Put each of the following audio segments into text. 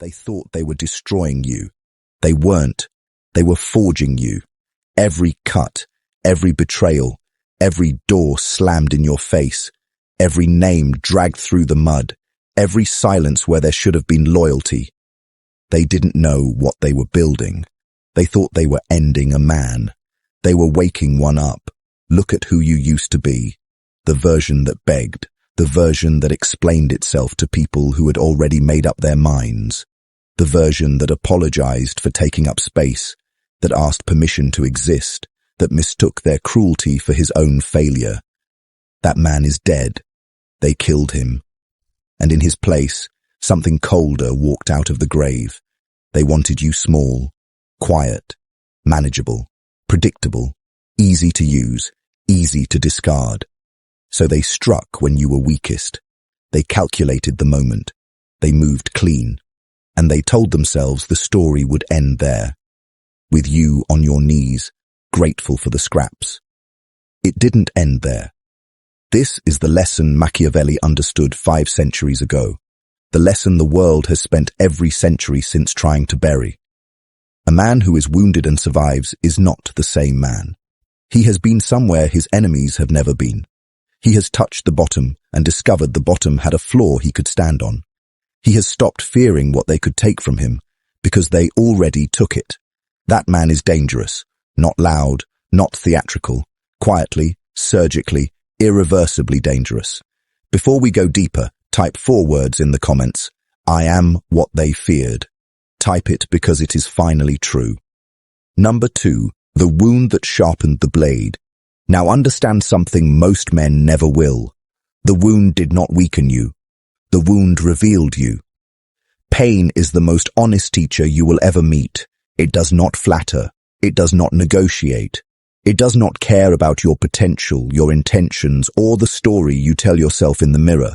They thought they were destroying you. They weren't. They were forging you. Every cut, every betrayal, every door slammed in your face, every name dragged through the mud, every silence where there should have been loyalty. They didn't know what they were building. They thought they were ending a man. They were waking one up. Look at who you used to be. The version that begged, the version that explained itself to people who had already made up their minds, the version that apologized for taking up space, that asked permission to exist, that mistook their cruelty for his own failure. That man is dead. They killed him. And in his place, something colder walked out of the grave. They wanted you small, quiet, manageable, predictable, easy to use, easy to discard. So they struck when you were weakest. They calculated the moment. They moved clean. And they told themselves the story would end there, with you on your knees, grateful for the scraps. It didn't end there. This is the lesson Machiavelli understood 5 centuries ago, the lesson the world has spent every century since trying to bury. A man who is wounded and survives is not the same man. He has been somewhere his enemies have never been. He has touched the bottom and discovered the bottom had a floor he could stand on. He has stopped fearing what they could take from him because they already took it. That man is dangerous, not loud, not theatrical, quietly, surgically, irreversibly dangerous. Before we go deeper, type 4 words in the comments. I am what they feared. Type it because it is finally true. Number 2, the wound that sharpened the blade. Now understand something most men never will. The wound did not weaken you. The wound revealed you. Pain is the most honest teacher you will ever meet. It does not flatter. It does not negotiate. It does not care about your potential, your intentions, or the story you tell yourself in the mirror.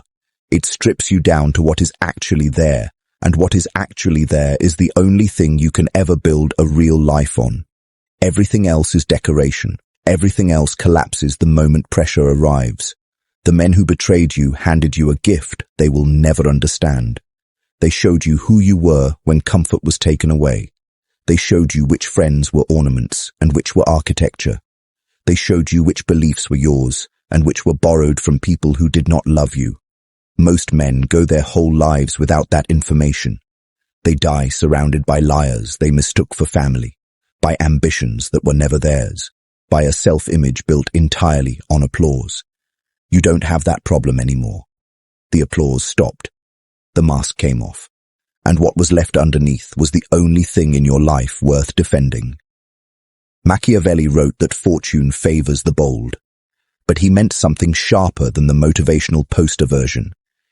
It strips you down to what is actually there, and what is actually there is the only thing you can ever build a real life on. Everything else is decoration. Everything else collapses the moment pressure arrives. The men who betrayed you handed you a gift they will never understand. They showed you who you were when comfort was taken away. They showed you which friends were ornaments and which were architecture. They showed you which beliefs were yours and which were borrowed from people who did not love you. Most men go their whole lives without that information. They die surrounded by liars they mistook for family, by ambitions that were never theirs, by a self-image built entirely on applause. You don't have that problem anymore. The applause stopped. The mask came off. And what was left underneath was the only thing in your life worth defending. Machiavelli wrote that fortune favors the bold. But he meant something sharper than the motivational poster version.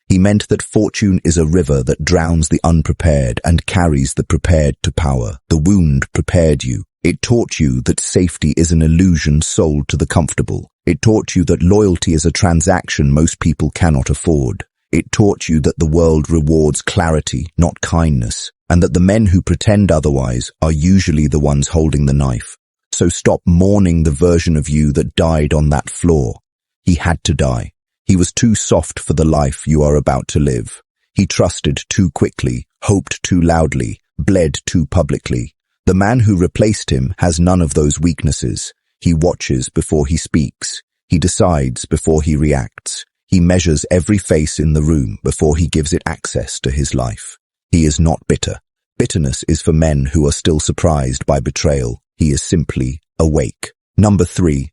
He meant that fortune is a river that drowns the unprepared and carries the prepared to power. The wound prepared you. It taught you that safety is an illusion sold to the comfortable. It taught you that loyalty is a transaction most people cannot afford. It taught you that the world rewards clarity, not kindness, and that the men who pretend otherwise are usually the ones holding the knife. So stop mourning the version of you that died on that floor. He had to die. He was too soft for the life you are about to live. He trusted too quickly, hoped too loudly, bled too publicly. The man who replaced him has none of those weaknesses. He watches before he speaks. He decides before he reacts. He measures every face in the room before he gives it access to his life. He is not bitter. Bitterness is for men who are still surprised by betrayal. He is simply awake. Number 3,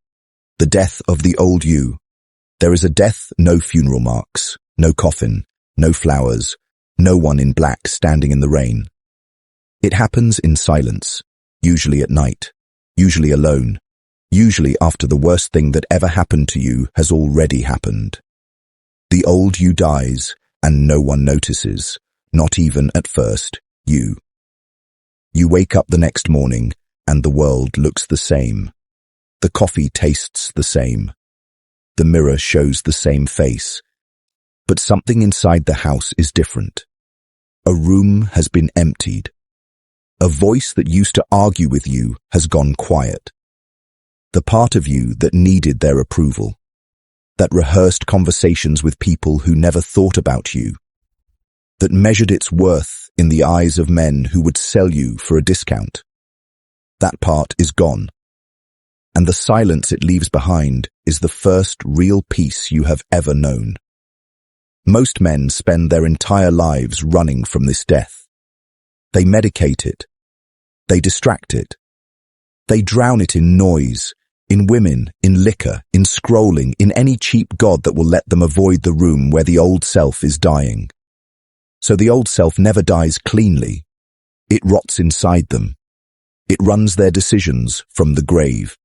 the death of the old you. There is a death, no funeral marks, no coffin, no flowers, no one in black standing in the rain. It happens in silence, usually at night, usually alone, usually after the worst thing that ever happened to you has already happened. The old you dies, and no one notices, not even at first, you. You wake up the next morning, and the world looks the same. The coffee tastes the same. The mirror shows the same face. But something inside the house is different. A room has been emptied. A voice that used to argue with you has gone quiet. The part of you that needed their approval, that rehearsed conversations with people who never thought about you, that measured its worth in the eyes of men who would sell you for a discount. That part is gone, and the silence it leaves behind is the first real peace you have ever known. Most men spend their entire lives running from this death. They medicate it. They distract it. They drown it in noise, in women, in liquor, in scrolling, in any cheap god that will let them avoid the room where the old self is dying. So the old self never dies cleanly. It rots inside them. It runs their decisions from the grave.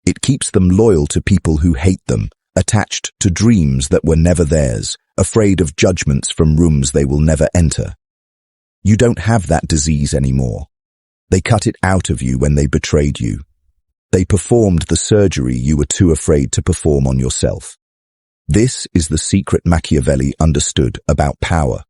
It keeps them loyal to people who hate them, attached to dreams that were never theirs, afraid of judgments from rooms they will never enter. You don't have that disease anymore. They cut it out of you when they betrayed you. They performed the surgery you were too afraid to perform on yourself. This is the secret Machiavelli understood about power,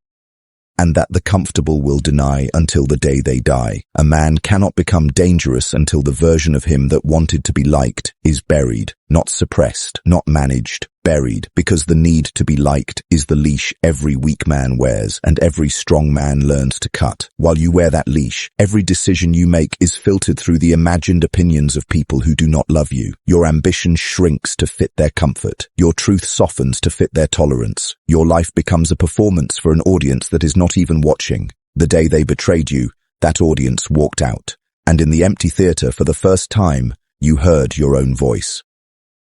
and that the comfortable will deny until the day they die. A man cannot become dangerous until the version of him that wanted to be liked is buried, not suppressed, not managed, buried, because the need to be liked is the leash every weak man wears and every strong man learns to cut. While you wear that leash, every decision you make is filtered through the imagined opinions of people who do not love you. Your ambition shrinks to fit their comfort. Your truth softens to fit their tolerance. Your life becomes a performance for an audience that is not even watching. The day they betrayed you, that audience walked out, and in the empty theater for the first time, you heard your own voice.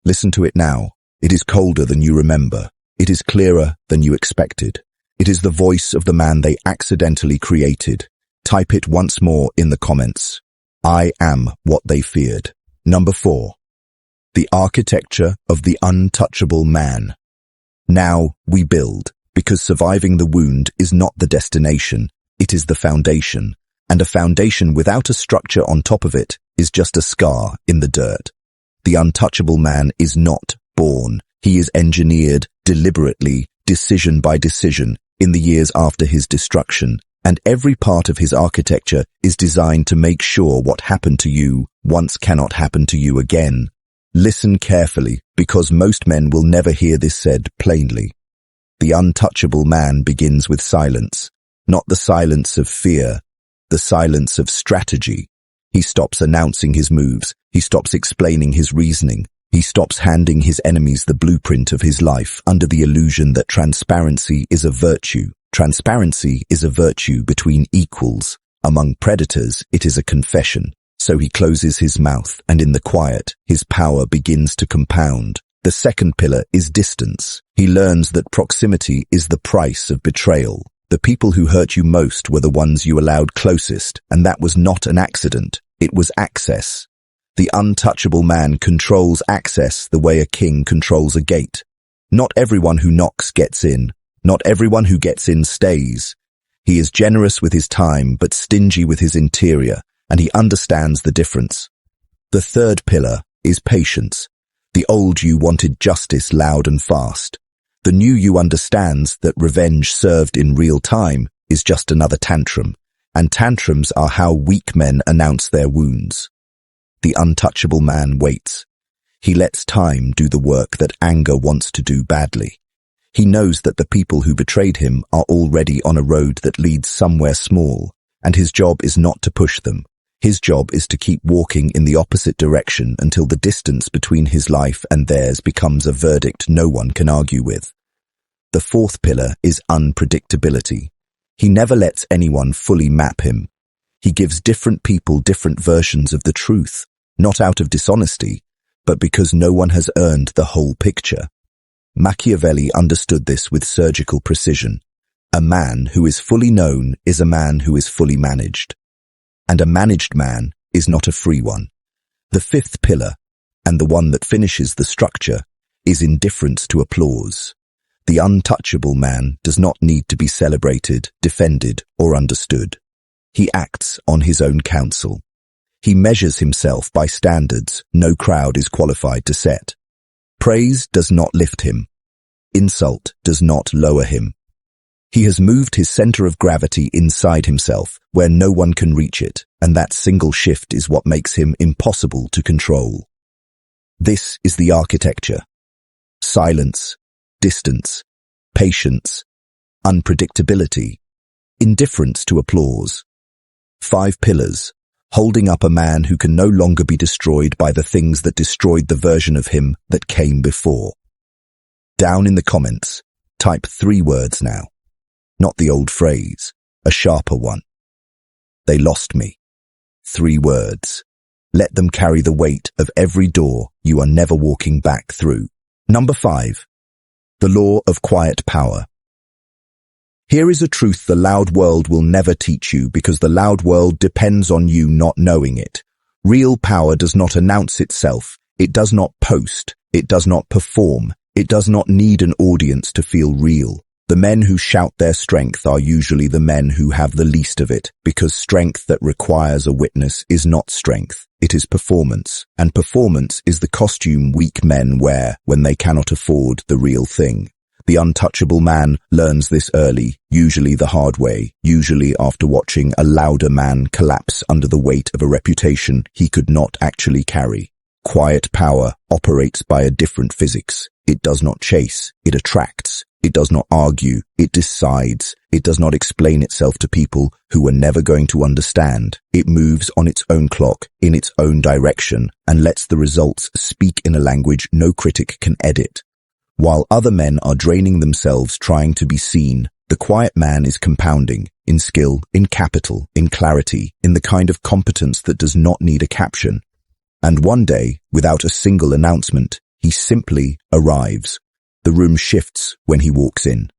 Listen to it now. It is colder than you remember. It is clearer than you expected. It is the voice of the man they accidentally created. Type it once more in the comments. I am what they feared. Number 4. The architecture of the untouchable man. Now we build, because surviving the wound is not the destination, it is the foundation. And a foundation without a structure on top of it is just a scar in the dirt. The untouchable man is not born. He is engineered deliberately, decision by decision, in the years after his destruction, and every part of his architecture is designed to make sure what happened to you once cannot happen to you again. Listen carefully, because most men will never hear this said plainly. The untouchable man begins with silence, not the silence of fear, the silence of strategy. He stops announcing his moves. He stops explaining his reasoning. He stops handing his enemies the blueprint of his life under the illusion that transparency is a virtue. Transparency is a virtue between equals. Among predators, it is a confession. So he closes his mouth, and in the quiet, his power begins to compound. The second pillar is distance. He learns that proximity is the price of betrayal. The people who hurt you most were the ones you allowed closest, and that was not an accident. It was access. The untouchable man controls access the way a king controls a gate. Not everyone who knocks gets in. Not everyone who gets in stays. He is generous with his time, but stingy with his interior, and he understands the difference. The third pillar is patience. The old you wanted justice loud and fast. The new you understands that revenge served in real time is just another tantrum, and tantrums are how weak men announce their wounds. The untouchable man waits. He lets time do the work that anger wants to do badly. He knows that the people who betrayed him are already on a road that leads somewhere small, and his job is not to push them. His job is to keep walking in the opposite direction until the distance between his life and theirs becomes a verdict no one can argue with. The fourth pillar is unpredictability. He never lets anyone fully map him. He gives different people different versions of the truth, not out of dishonesty, but because no one has earned the whole picture. Machiavelli understood this with surgical precision. A man who is fully known is a man who is fully managed. And a managed man is not a free one. The fifth pillar, and the one that finishes the structure, is indifference to applause. The untouchable man does not need to be celebrated, defended, or understood. He acts on his own counsel. He measures himself by standards no crowd is qualified to set. Praise does not lift him. Insult does not lower him. He has moved his center of gravity inside himself, where no one can reach it, and that single shift is what makes him impossible to control. This is the architecture. Silence, distance, patience, unpredictability, Indifference to applause. 5 pillars, holding up a man who can no longer be destroyed by the things that destroyed the version of him that came before. Down in the comments, type 3 words now. Not the old phrase, a sharper one. They lost me. 3 words. Let them carry the weight of every door you are never walking back through. Number 5. The law of quiet power. Here is a truth the loud world will never teach you because the loud world depends on you not knowing it. Real power does not announce itself. It does not post. It does not perform. It does not need an audience to feel real. The men who shout their strength are usually the men who have the least of it, because strength that requires a witness is not strength, it is performance, and performance is the costume weak men wear when they cannot afford the real thing. The untouchable man learns this early, usually the hard way, usually after watching a louder man collapse under the weight of a reputation he could not actually carry. Quiet power operates by a different physics. It does not chase, it attracts. It does not argue, it decides. It does not explain itself to people who are never going to understand. It moves on its own clock, in its own direction, and lets the results speak in a language no critic can edit. While other men are draining themselves trying to be seen, the quiet man is compounding, in skill, in capital, in clarity, in the kind of competence that does not need a caption. And one day, without a single announcement, he simply arrives. The room shifts when he walks in.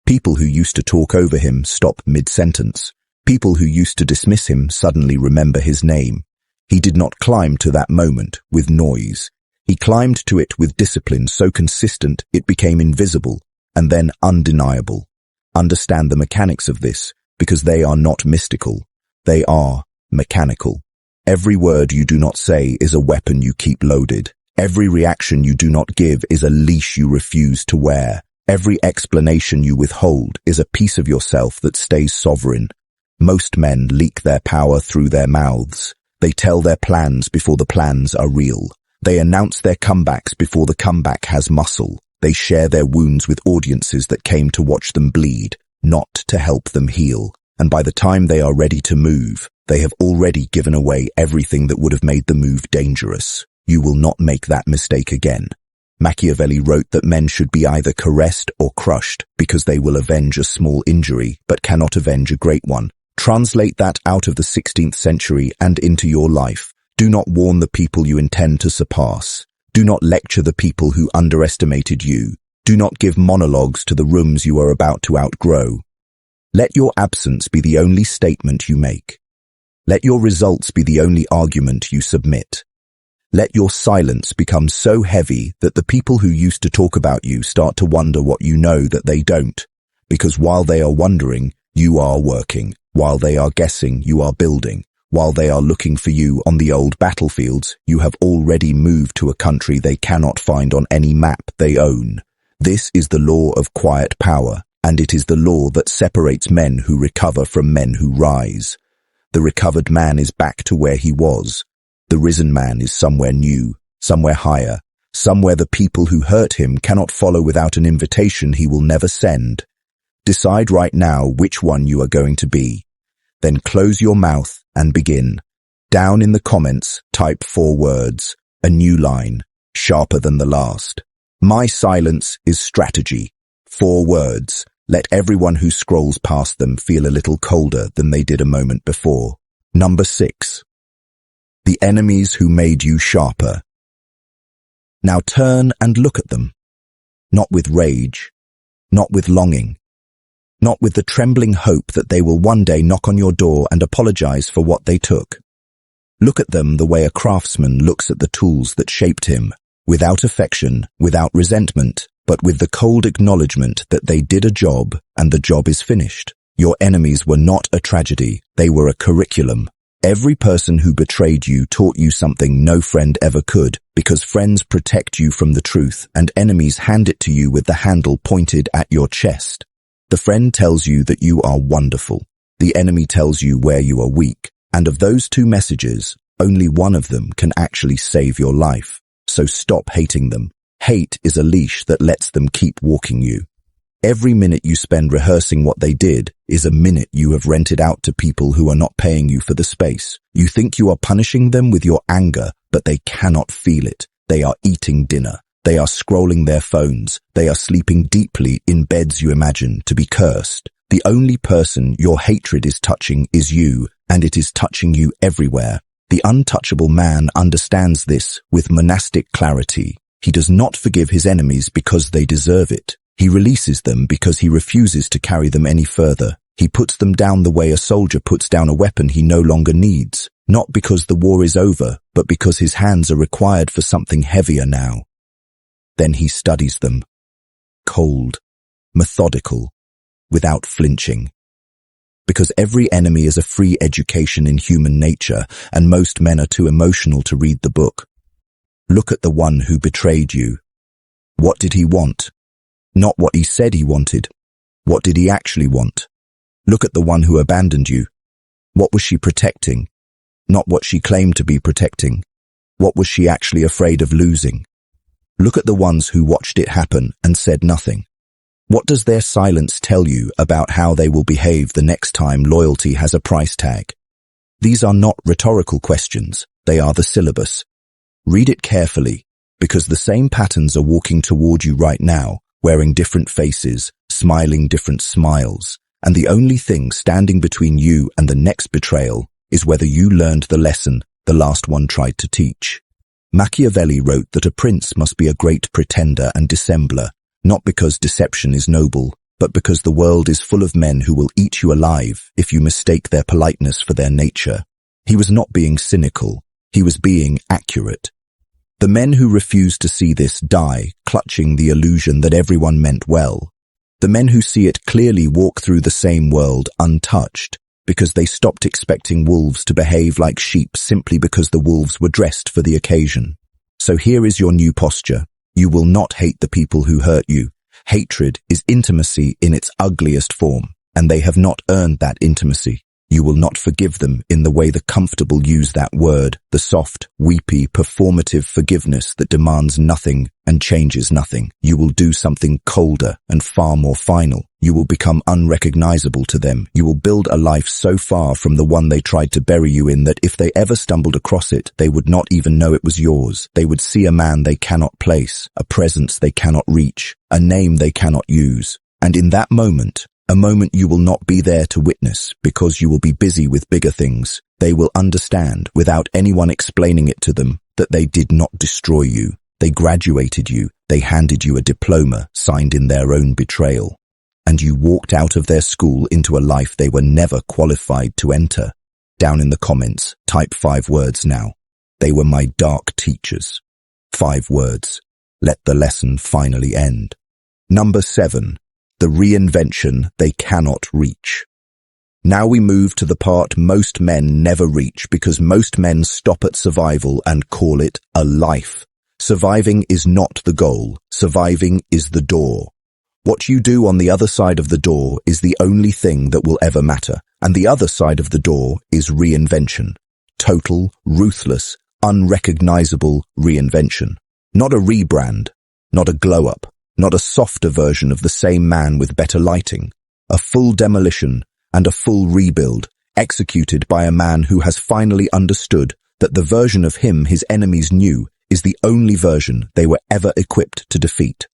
People who used to talk over him stop mid-sentence. People who used to dismiss him suddenly remember his name. He did not climb to that moment with noise. He climbed to it with discipline so consistent it became invisible and then undeniable. Understand the mechanics of this, because they are not mystical. They are mechanical. Every word you do not say is a weapon you keep loaded. Every reaction you do not give is a leash you refuse to wear. Every explanation you withhold is a piece of yourself that stays sovereign. Most men leak their power through their mouths. They tell their plans before the plans are real. They announce their comebacks before the comeback has muscle. They share their wounds with audiences that came to watch them bleed, not to help them heal. And by the time they are ready to move, they have already given away everything that would have made the move dangerous. You will not make that mistake again. Machiavelli wrote that men should be either caressed or crushed because they will avenge a small injury but cannot avenge a great one. Translate that out of the 16th century and into your life. Do not warn the people you intend to surpass. Do not lecture the people who underestimated you. Do not give monologues to the rooms you are about to outgrow. Let your absence be the only statement you make. Let your results be the only argument you submit. Let your silence become so heavy that the people who used to talk about you start to wonder what you know that they don't. Because while they are wondering, you are working. While they are guessing, you are building. While they are looking for you on the old battlefields, you have already moved to a country they cannot find on any map they own. This is the law of quiet power, and it is the law that separates men who recover from men who rise. The recovered man is back to where he was. The risen man is somewhere new, somewhere higher, somewhere the people who hurt him cannot follow without an invitation he will never send. Decide right now which one you are going to be. Then close your mouth and begin. Down in the comments, type 4 words, a new line, sharper than the last. My silence is strategy. 4 words. Let everyone who scrolls past them feel a little colder than they did a moment before. Number 6. The enemies who made you sharper. Now turn and look at them. Not with rage, not with longing, not with the trembling hope that they will one day knock on your door and apologize for what they took. Look at them the way a craftsman looks at the tools that shaped him, without affection, without resentment, but with the cold acknowledgement that they did a job and the job is finished. Your enemies were not a tragedy, they were a curriculum. Every person who betrayed you taught you something no friend ever could, because friends protect you from the truth and enemies hand it to you with the handle pointed at your chest. The friend tells you that you are wonderful. The enemy tells you where you are weak. And of those 2 messages, only one of them can actually save your life. So stop hating them. Hate is a leash that lets them keep walking you. Every minute you spend rehearsing what they did is a minute you have rented out to people who are not paying you for the space. You think you are punishing them with your anger, but they cannot feel it. They are eating dinner. They are scrolling their phones. They are sleeping deeply in beds you imagine to be cursed. The only person your hatred is touching is you, and it is touching you everywhere. The untouchable man understands this with monastic clarity. He does not forgive his enemies because they deserve it. He releases them because he refuses to carry them any further. He puts them down the way a soldier puts down a weapon he no longer needs, not because the war is over, but because his hands are required for something heavier now. Then he studies them. Cold, methodical, without flinching. Because every enemy is a free education in human nature, and most men are too emotional to read the book. Look at the one who betrayed you. What did he want? Not what he said he wanted. What did he actually want? Look at the one who abandoned you. What was she protecting? Not what she claimed to be protecting. What was she actually afraid of losing? Look at the ones who watched it happen and said nothing. What does their silence tell you about how they will behave the next time loyalty has a price tag? These are not rhetorical questions. They are the syllabus. Read it carefully, because the same patterns are walking toward you right now, wearing different faces, smiling different smiles, and the only thing standing between you and the next betrayal is whether you learned the lesson the last one tried to teach. Machiavelli wrote that a prince must be a great pretender and dissembler, not because deception is noble, but because the world is full of men who will eat you alive if you mistake their politeness for their nature. He was not being cynical, he was being accurate. The men who refuse to see this die, clutching the illusion that everyone meant well. The men who see it clearly walk through the same world untouched, because they stopped expecting wolves to behave like sheep simply because the wolves were dressed for the occasion. So here is your new posture. You will not hate the people who hurt you. Hatred is intimacy in its ugliest form, and they have not earned that intimacy. You will not forgive them in the way the comfortable use that word, the soft, weepy, performative forgiveness that demands nothing and changes nothing. You will do something colder and far more final. You will become unrecognizable to them. You will build a life so far from the one they tried to bury you in that if they ever stumbled across it, they would not even know it was yours. They would see a man they cannot place, a presence they cannot reach, a name they cannot use. And in that moment, a moment you will not be there to witness because you will be busy with bigger things, they will understand, without anyone explaining it to them, that they did not destroy you. They graduated you. They handed you a diploma signed in their own betrayal. And you walked out of their school into a life they were never qualified to enter. Down in the comments, type 5 words now. They were my dark teachers. 5 words. Let the lesson finally end. Number 7. The reinvention they cannot reach. Now we move to the part most men never reach because most men stop at survival and call it a life. Surviving is not the goal. Surviving is the door. What you do on the other side of the door is the only thing that will ever matter. And the other side of the door is reinvention. Total, ruthless, unrecognizable reinvention. Not a rebrand, not a glow-up. Not a softer version of the same man with better lighting, a full demolition and a full rebuild executed by a man who has finally understood that the version of him his enemies knew is the only version they were ever equipped to defeat.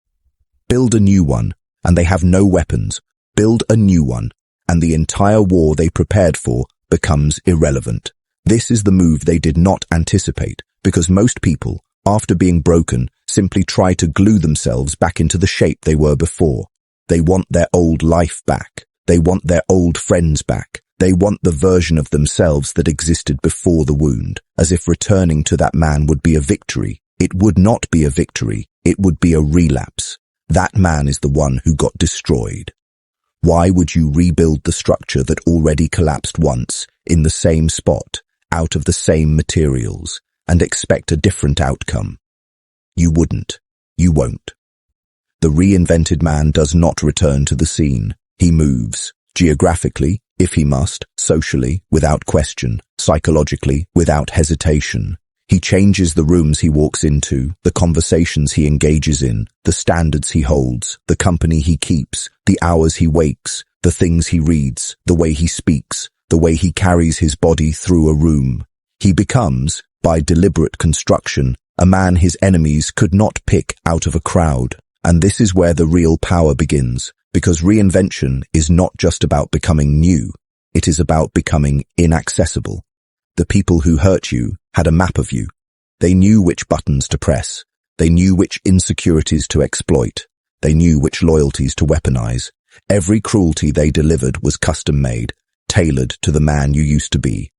Build a new one, and they have no weapons. Build a new one, and the entire war they prepared for becomes irrelevant. This is the move they did not anticipate, because most people, after being broken, simply try to glue themselves back into the shape they were before. They want their old life back. They want their old friends back. They want the version of themselves that existed before the wound, as if returning to that man would be a victory. It would not be a victory. It would be a relapse. That man is the one who got destroyed. Why would you rebuild the structure that already collapsed once, in the same spot, out of the same materials, and expect a different outcome? You wouldn't. You won't. The reinvented man does not return to the scene. He moves, geographically, if he must, socially, without question, psychologically, without hesitation. He changes the rooms he walks into, the conversations he engages in, the standards he holds, the company he keeps, the hours he wakes, the things he reads, the way he speaks, the way he carries his body through a room. He becomes, by deliberate construction, a man his enemies could not pick out of a crowd. And this is where the real power begins, because reinvention is not just about becoming new, it is about becoming inaccessible. The people who hurt you had a map of you. They knew which buttons to press. They knew which insecurities to exploit. They knew which loyalties to weaponize. Every cruelty they delivered was custom-made, tailored to the man you used to be.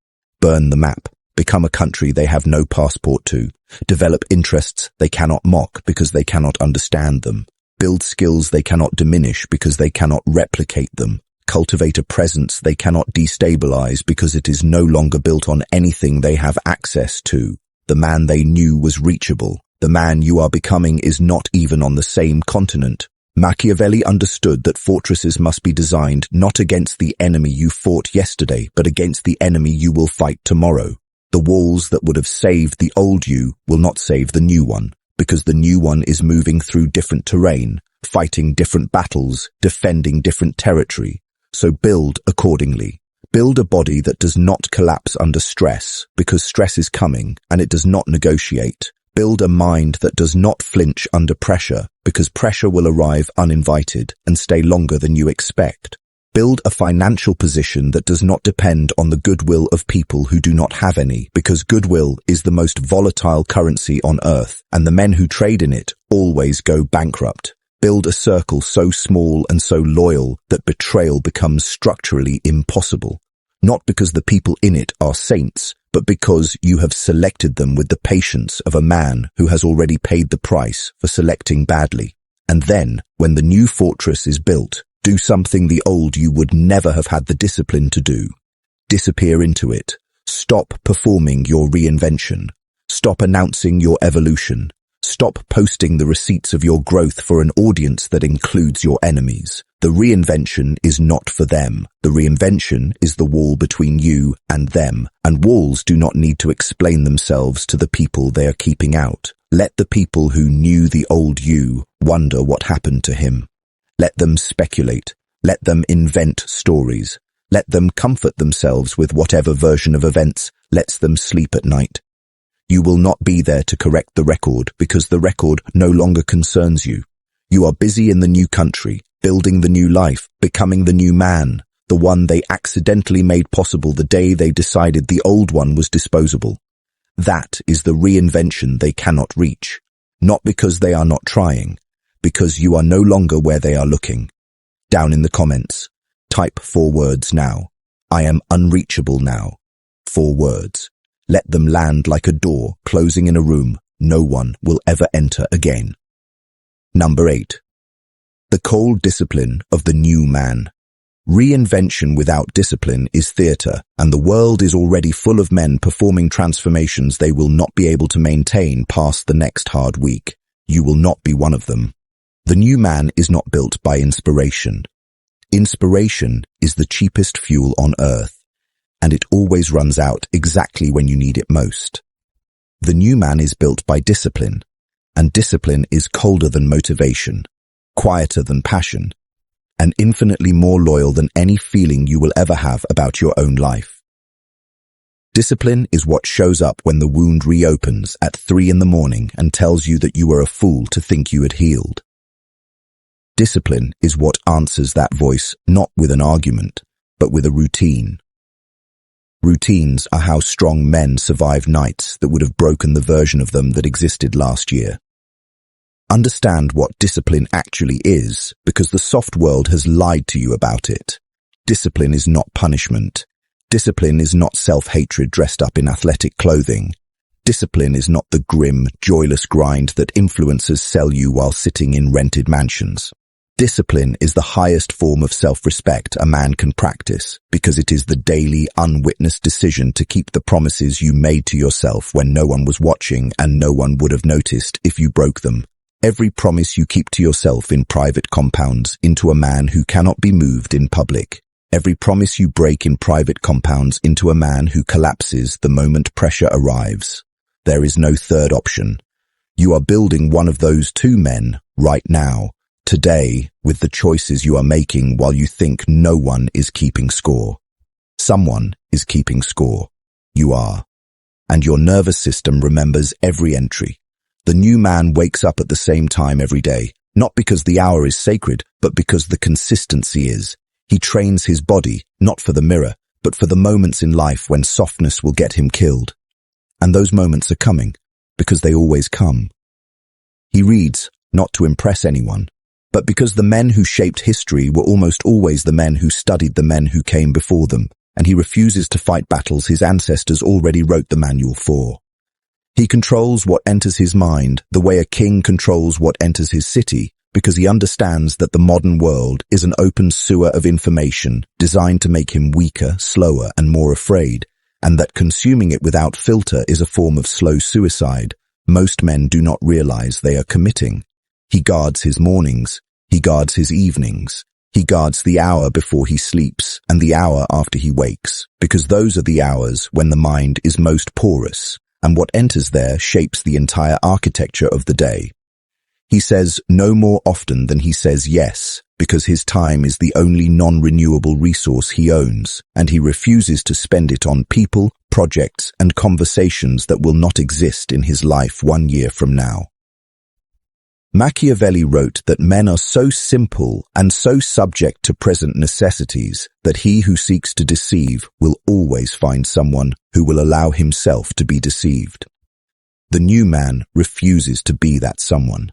Burn the map. Become a country they have no passport to. Develop interests they cannot mock because they cannot understand them. Build skills they cannot diminish because they cannot replicate them. Cultivate a presence they cannot destabilize because it is no longer built on anything they have access to. The man they knew was reachable. The man you are becoming is not even on the same continent. Machiavelli understood that fortresses must be designed not against the enemy you fought yesterday, but against the enemy you will fight tomorrow. The walls that would have saved the old you will not save the new one, because the new one is moving through different terrain, fighting different battles, defending different territory. So build accordingly. Build a body that does not collapse under stress, because stress is coming and it does not negotiate. Build a mind that does not flinch under pressure, because pressure will arrive uninvited and stay longer than you expect. Build a financial position that does not depend on the goodwill of people who do not have any, because goodwill is the most volatile currency on earth, and the men who trade in it always go bankrupt. Build a circle so small and so loyal that betrayal becomes structurally impossible. Not because the people in it are saints, but because you have selected them with the patience of a man who has already paid the price for selecting badly. And then, when the new fortress is built, do something the old you would never have had the discipline to do. Disappear into it. Stop performing your reinvention. Stop announcing your evolution. Stop posting the receipts of your growth for an audience that includes your enemies. The reinvention is not for them. The reinvention is the wall between you and them, and walls do not need to explain themselves to the people they are keeping out. Let the people who knew the old you wonder what happened to him. Let them speculate. Let them invent stories. Let them comfort themselves with whatever version of events lets them sleep at night. You will not be there to correct the record because the record no longer concerns you. You are busy in the new country, building the new life, becoming the new man, the one they accidentally made possible the day they decided the old one was disposable. That is the reinvention they cannot reach, not because they are not trying, because you are no longer where they are looking. Down in the comments, type 4 words now. I am unreachable now. 4 words. Let them land like a door closing in a room no one will ever enter again. Number 8. The cold discipline of the new man. Reinvention without discipline is theatre, and the world is already full of men performing transformations they will not be able to maintain past the next hard week. You will not be one of them. The new man is not built by inspiration. Inspiration is the cheapest fuel on earth, and it always runs out exactly when you need it most. The new man is built by discipline, and discipline is colder than motivation, quieter than passion, and infinitely more loyal than any feeling you will ever have about your own life. Discipline is what shows up when the wound reopens at 3 a.m. and tells you that you were a fool to think you had healed. Discipline is what answers that voice not with an argument, but with a routine. Routines are how strong men survive nights that would have broken the version of them that existed last year. Understand what discipline actually is, because the soft world has lied to you about it. Discipline is not punishment. Discipline is not self-hatred dressed up in athletic clothing. Discipline is not the grim, joyless grind that influencers sell you while sitting in rented mansions. Discipline is the highest form of self-respect a man can practice, because it is the daily, unwitnessed decision to keep the promises you made to yourself when no one was watching and no one would have noticed if you broke them. Every promise you keep to yourself in private compounds into a man who cannot be moved in public. Every promise you break in private compounds into a man who collapses the moment pressure arrives. There is no third option. You are building one of those two men right now, today, with the choices you are making while you think no one is keeping score. Someone is keeping score. You are. And your nervous system remembers every entry. The new man wakes up at the same time every day, not because the hour is sacred, but because the consistency is. He trains his body, not for the mirror, but for the moments in life when softness will get him killed. And those moments are coming, because they always come. He reads, not to impress anyone, but because the men who shaped history were almost always the men who studied the men who came before them, and he refuses to fight battles his ancestors already wrote the manual for. He controls what enters his mind the way a king controls what enters his city, because he understands that the modern world is an open sewer of information designed to make him weaker, slower, and more afraid, and that consuming it without filter is a form of slow suicide most men do not realize they are committing. He guards his mornings, he guards his evenings, he guards the hour before he sleeps and the hour after he wakes, because those are the hours when the mind is most porous, and what enters there shapes the entire architecture of the day. He says no more often than he says yes, because his time is the only non-renewable resource he owns, and he refuses to spend it on people, projects, and conversations that will not exist in his life 1 year from now. Machiavelli wrote that men are so simple and so subject to present necessities that he who seeks to deceive will always find someone who will allow himself to be deceived. The new man refuses to be that someone.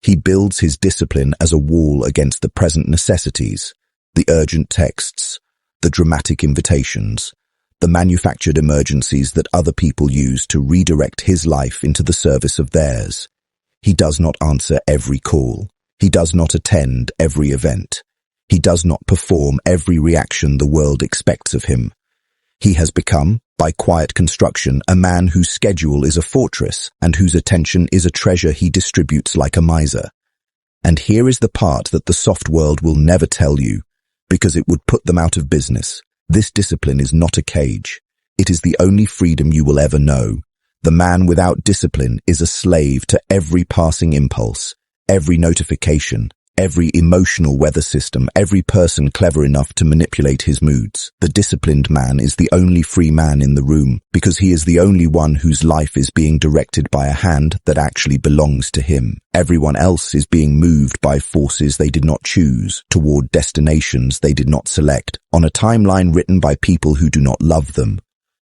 He builds his discipline as a wall against the present necessities, the urgent texts, the dramatic invitations, the manufactured emergencies that other people use to redirect his life into the service of theirs. He does not answer every call. He does not attend every event. He does not perform every reaction the world expects of him. He has become, by quiet construction, a man whose schedule is a fortress and whose attention is a treasure he distributes like a miser. And here is the part that the soft world will never tell you, because it would put them out of business. This discipline is not a cage. It is the only freedom you will ever know. The man without discipline is a slave to every passing impulse, every notification, every emotional weather system, every person clever enough to manipulate his moods. The disciplined man is the only free man in the room, because he is the only one whose life is being directed by a hand that actually belongs to him. Everyone else is being moved by forces they did not choose, toward destinations they did not select, on a timeline written by people who do not love them.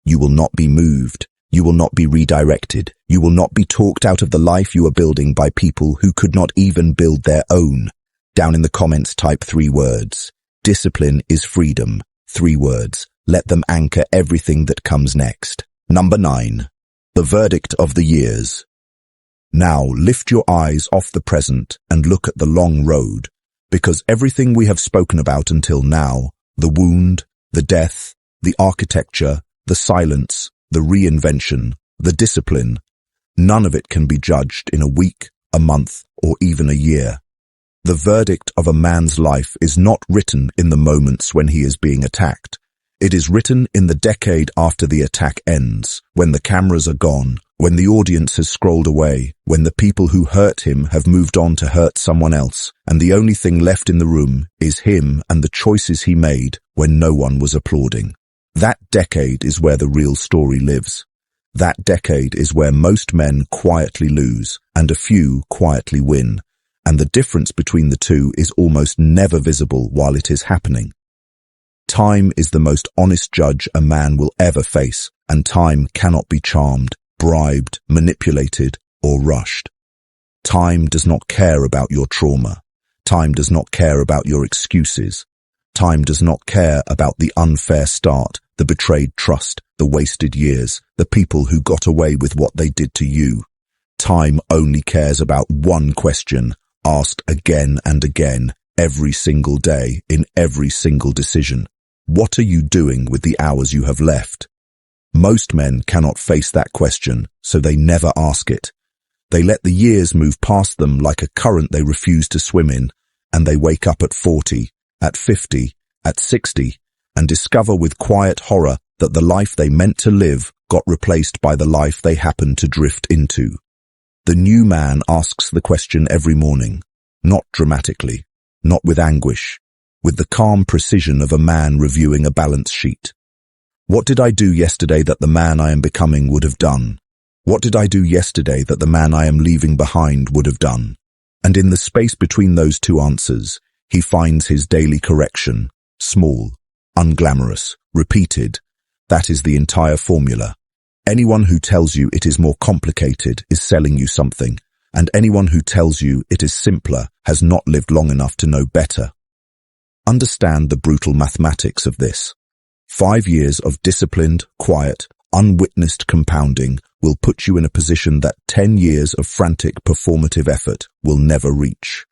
You will not be moved. You will not be redirected. You will not be talked out of the life you are building by people who could not even build their own. Down in the comments, type 3 words. Discipline is freedom. 3 words. Let them anchor everything that comes next. Number 9. The verdict of the years. Now lift your eyes off the present and look at the long road, because everything we have spoken about until now, the wound, the death, the architecture, the silence, the reinvention, the discipline, none of it can be judged in a week, a month, or even a year. The verdict of a man's life is not written in the moments when he is being attacked. It is written in the decade after the attack ends, when the cameras are gone, when the audience has scrolled away, when the people who hurt him have moved on to hurt someone else, and the only thing left in the room is him and the choices he made when no one was applauding. That decade is where the real story lives. That decade is where most men quietly lose and a few quietly win, and the difference between the two is almost never visible while it is happening. Time is the most honest judge a man will ever face, and time cannot be charmed, bribed, manipulated, or rushed. Time does not care about your trauma. Time does not care about your excuses. Time does not care about the unfair start, the betrayed trust, the wasted years, the people who got away with what they did to you. Time only cares about one question, asked again and again, every single day, in every single decision. What are you doing with the hours you have left? Most men cannot face that question, so they never ask it. They let the years move past them like a current they refuse to swim in, and they wake up at 40, at 50, at 60, and discover with quiet horror that the life they meant to live got replaced by the life they happened to drift into. The new man asks the question every morning, not dramatically, not with anguish, with the calm precision of a man reviewing a balance sheet. What did I do yesterday that the man I am becoming would have done? What did I do yesterday that the man I am leaving behind would have done? And in the space between those two answers, he finds his daily correction, small, unglamorous, repeated. That is the entire formula. Anyone who tells you it is more complicated is selling you something, and anyone who tells you it is simpler has not lived long enough to know better. Understand the brutal mathematics of this. 5 years of disciplined, quiet, unwitnessed compounding will put you in a position that 10 years of frantic performative effort will never reach.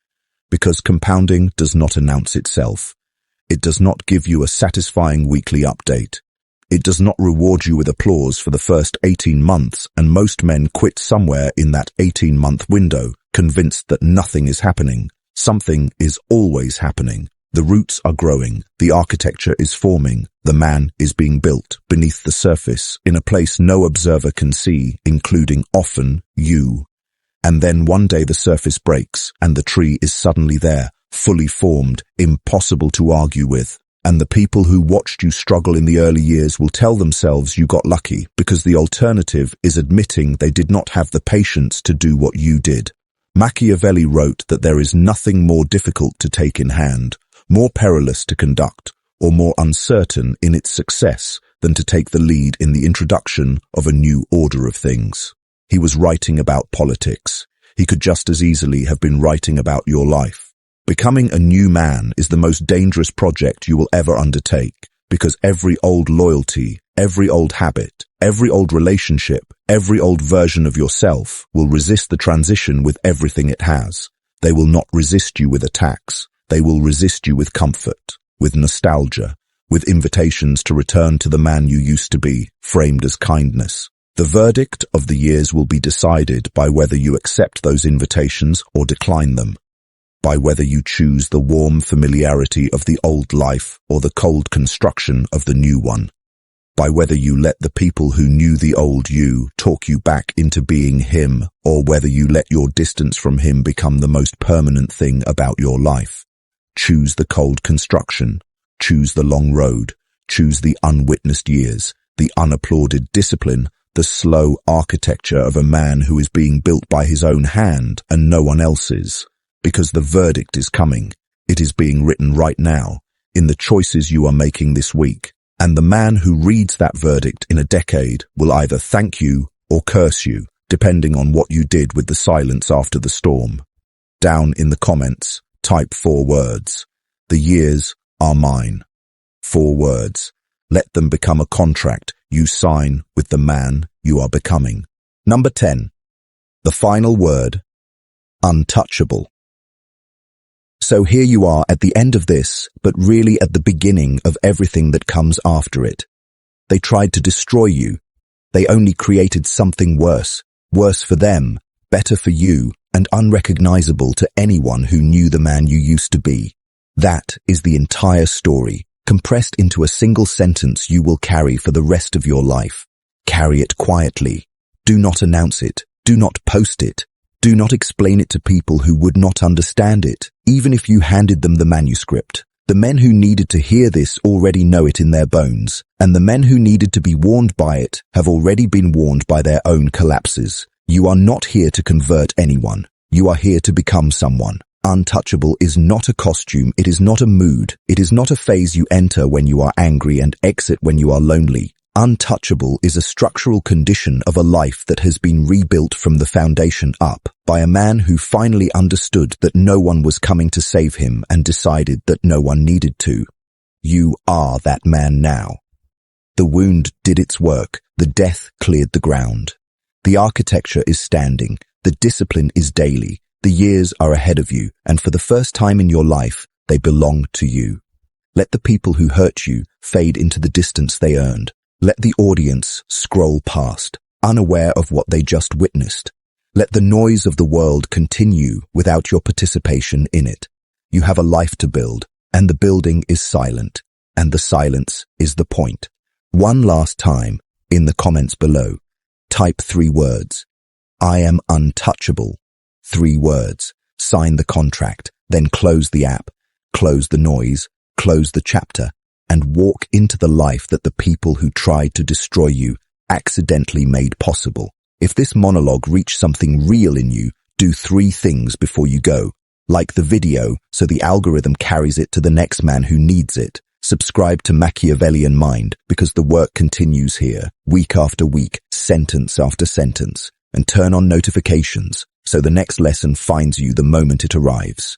Because compounding does not announce itself. It does not give you a satisfying weekly update. It does not reward you with applause for the first 18 months, and most men quit somewhere in that 18-month window, convinced that nothing is happening. Something is always happening. The roots are growing, the architecture is forming, the man is being built beneath the surface in a place no observer can see, including often you. And then one day the surface breaks and the tree is suddenly there, fully formed, impossible to argue with. And the people who watched you struggle in the early years will tell themselves you got lucky because the alternative is admitting they did not have the patience to do what you did. Machiavelli wrote that there is nothing more difficult to take in hand, more perilous to conduct, or more uncertain in its success than to take the lead in the introduction of a new order of things. He was writing about politics. He could just as easily have been writing about your life. Becoming a new man is the most dangerous project you will ever undertake, because every old loyalty, every old habit, every old relationship, every old version of yourself will resist the transition with everything it has. They will not resist you with attacks. They will resist you with comfort, with nostalgia, with invitations to return to the man you used to be, framed as kindness. The verdict of the years will be decided by whether you accept those invitations or decline them, by whether you choose the warm familiarity of the old life or the cold construction of the new one, by whether you let the people who knew the old you talk you back into being him, or whether you let your distance from him become the most permanent thing about your life. Choose the cold construction, choose the long road, choose the unwitnessed years, the unapplauded discipline, the slow architecture of a man who is being built by his own hand and no one else's. Because the verdict is coming. It is being written right now, in the choices you are making this week. And the man who reads that verdict in a decade will either thank you or curse you, depending on what you did with the silence after the storm. Down in the comments, type 4 words. The years are mine. 4 words. Let them become a contract you sign with the man you are becoming. Number 10. The final word. Untouchable. So here you are at the end of this, but really at the beginning of everything that comes after it. They tried to destroy you. They only created something worse for them, better for you, and unrecognizable to anyone who knew the man you used to be. That is the entire story, compressed into a single sentence you will carry for the rest of your life. Carry it quietly. Do not announce it. Do not post it. Do not explain it to people who would not understand it, even if you handed them the manuscript. The men who needed to hear this already know it in their bones, and the men who needed to be warned by it have already been warned by their own collapses. You are not here to convert anyone. You are here to become someone. Untouchable is not a costume. It is not a mood. It is not a phase you enter when you are angry and exit when you are lonely. Untouchable is a structural condition of a life that has been rebuilt from the foundation up by a man who finally understood that no one was coming to save him and decided that no one needed to. You are that man now. The wound did its work. The death cleared the ground. The architecture is standing. The discipline is daily. The years are ahead of you, and for the first time in your life, they belong to you. Let the people who hurt you fade into the distance they earned. Let the audience scroll past, unaware of what they just witnessed. Let the noise of the world continue without your participation in it. You have a life to build, and the building is silent, and the silence is the point. One last time, in the comments below. Type 3 words. I am untouchable. 3 words. Sign the contract, then close the app, close the noise, close the chapter, and walk into the life that the people who tried to destroy you accidentally made possible. If this monologue reached something real in you, do 3 things before you go. Like the video so the algorithm carries it to the next man who needs it. Subscribe to Machiavellian Mind because the work continues here, week after week, sentence after sentence. And turn on notifications so the next lesson finds you the moment it arrives.